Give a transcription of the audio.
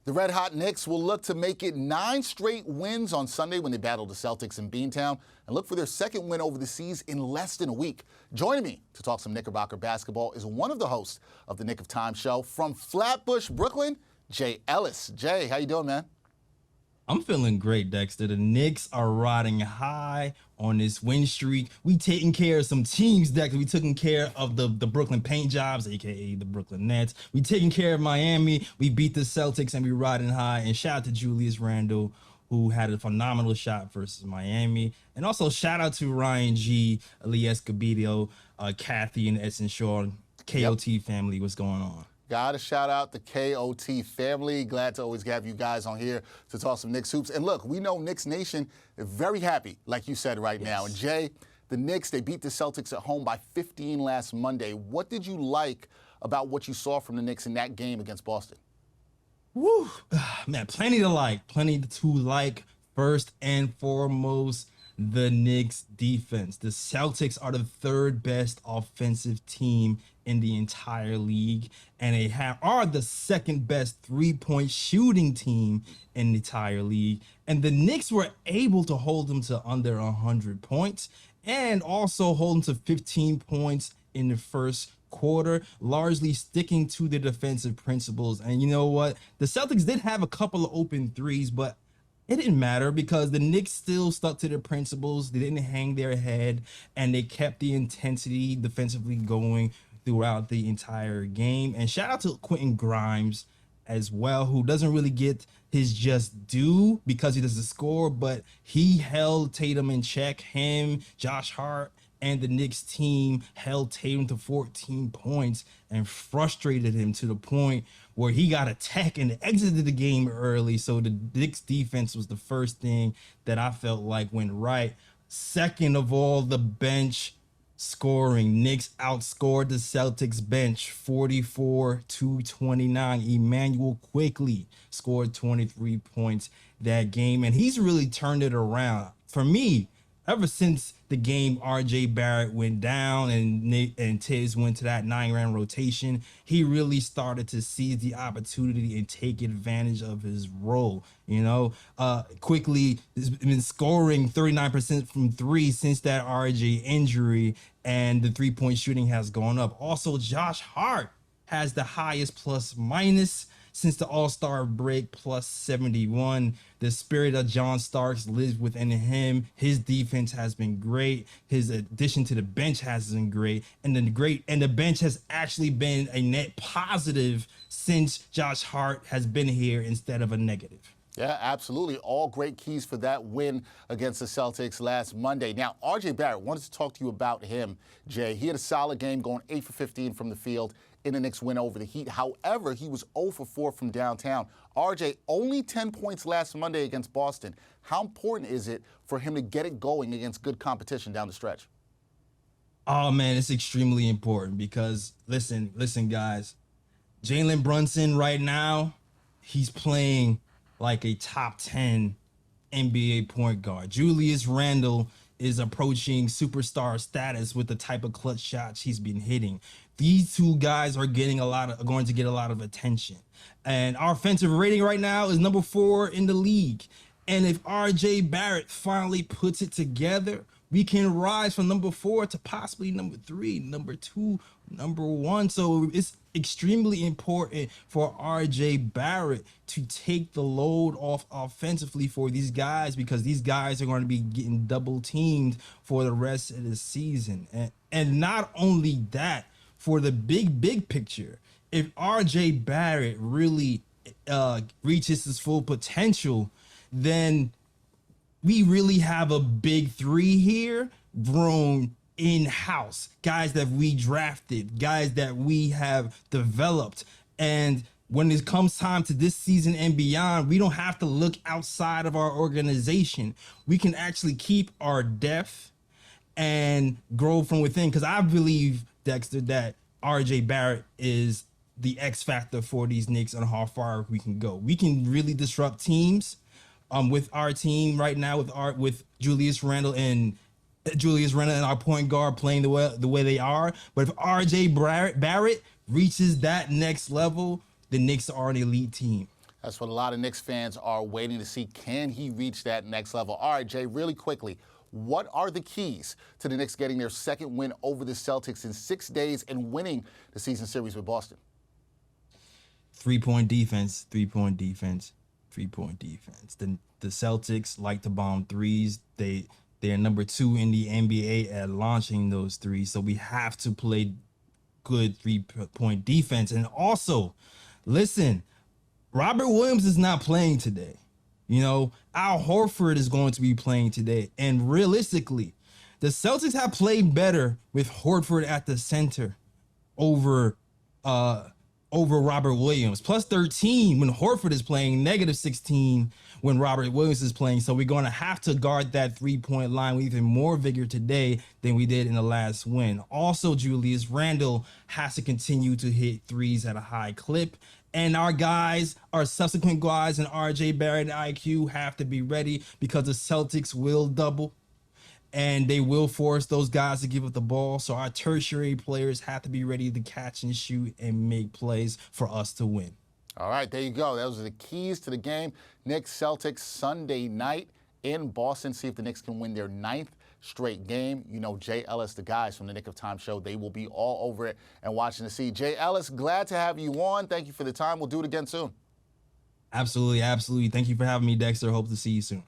The red-hot Knicks will look to make it 9 straight wins on Sunday when they battle the Celtics in Beantown and look for their second win over the Seas in less than a week. Joining me to talk some Knickerbocker basketball is one of the hosts of the Knick of Time Show from Flatbush, Brooklyn, Jay Ellis. Jay, how you doing, man? I'm feeling great, Dexter. The Knicks are riding high on this win streak. We taking care of some teams, Dexter. We taking care of the Brooklyn Paint Jobs, a.k.a. the Brooklyn Nets. We taking care of Miami. We beat the Celtics, and we riding high. And shout out to Julius Randle, who had a phenomenal shot versus Miami. And also shout out to Ryan G, Elias Gabidio, Kathy, and Edson Shaw, KOT family. What's going on? Got to shout out the KOT family. Glad to always have you guys on here to talk some Knicks hoops. And look, we know Knicks Nation is very happy, like you said right now. And Jay, the Knicks, they beat the Celtics at home by 15 last Monday. What did you like about what you saw from the Knicks in that game against Boston? Woo, man, plenty to like. First and foremost, the Knicks defense. The Celtics are the third best offensive team in the entire league, and they are the second best three-point shooting team in the entire league. And the Knicks were able to hold them to under 100 points and also hold them to 15 points in the first quarter, largely sticking to the defensive principles. And you know what? The Celtics did have a couple of open threes, but it didn't matter because the Knicks still stuck to their principles. They didn't hang their head, and they kept the intensity defensively going throughout the entire game. And shout out to Quentin Grimes as well, who doesn't really get his just due because he doesn't score, but he held Tatum in check. Him, Josh Hart, and the Knicks team held Tatum to 14 points and frustrated him to the point where he got a tech and exited the game early. So the Knicks defense was the first thing that I felt like went right. Second of all, the bench scoring. Knicks outscored the Celtics bench 44-29. Emmanuel Quickly scored 23 points that game, and he's really turned it around. For me, ever since the game RJ Barrett went down and Tiz went to that 9-man rotation, he really started to seize the opportunity and take advantage of his role. You know, Quickly has been scoring 39% from three since that RJ injury, and the three-point shooting has gone up. Also, Josh Hart has the highest plus minus since the All-Star break, plus 71. The spirit of John Starks lives within him. His defense has been great. His addition to the bench has been great. And the bench has actually been a net positive since Josh Hart has been here instead of a negative. Yeah, absolutely. All great keys for that win against the Celtics last Monday. Now, RJ Barrett, wanted to talk to you about him, Jay. He had a solid game, going 8 for 15 from the field in the Knicks win over the Heat. However, he was 0 for 4 from downtown. RJ, only 10 points last Monday against Boston. How important is it for him to get it going against good competition down the stretch? Oh, man, it's extremely important because, listen, guys, Jalen Brunson right now, he's playing like a top 10 NBA point guard. Julius Randle is approaching superstar status with the type of clutch shots he's been hitting. These two guys are going to get a lot of attention. And our offensive rating right now is number 4 in the league. And if RJ Barrett finally puts it together, we can rise from number 4 to possibly number 3, number 2, number 1. So it's extremely important for RJ Barrett to take the load off offensively for these guys, because these guys are going to be getting double teamed for the rest of the season. And not only that, for the big picture, if RJ Barrett really reaches his full potential, then we really have a big 3 here grown in-house. Guys that we drafted, guys that we have developed. And when it comes time to this season and beyond, we don't have to look outside of our organization. We can actually keep our depth and grow from within. Because I believe, Dexter, that RJ Barrett is the X factor for these Knicks and how far we can go. We can really disrupt teams with our team right now, with Julius Randle and our point guard playing the way they are. But if RJ Barrett reaches that next level, the Knicks are an elite team. That's what a lot of Knicks fans are waiting to see. Can he reach that next level? All right, Jay, really quickly, what are the keys to the Knicks getting their second win over the Celtics in 6 days and winning the season series with Boston? 3-point defense, 3-point defense, 3-point defense. The Celtics like to bomb threes. They're number 2 in the NBA at launching those threes. So we have to play good 3-point defense. And also, listen, Robert Williams is not playing today. You know, Al Horford is going to be playing today. And realistically, the Celtics have played better with Horford at the center over Robert Williams. Plus 13 when Horford is playing, negative 16 when Robert Williams is playing. So we're going to have to guard that 3-point line with even more vigor today than we did in the last win. Also, Julius Randle has to continue to hit threes at a high clip. And our guys, our subsequent guys, and RJ Barrett and IQ have to be ready because the Celtics will double and they will force those guys to give up the ball. So our tertiary players have to be ready to catch and shoot and make plays for us to win. All right, there you go. Those are the keys to the game. Knicks Celtics Sunday night in Boston. See if the Knicks can win their 9th straight game. You know, Jay Ellis, the guys from the Knick of Time Show, they will be all over it and watching to see. Jay Ellis, glad to have you on. Thank you for the time. We'll do it again soon. Absolutely, absolutely. Thank you for having me, Dexter. Hope to see you soon.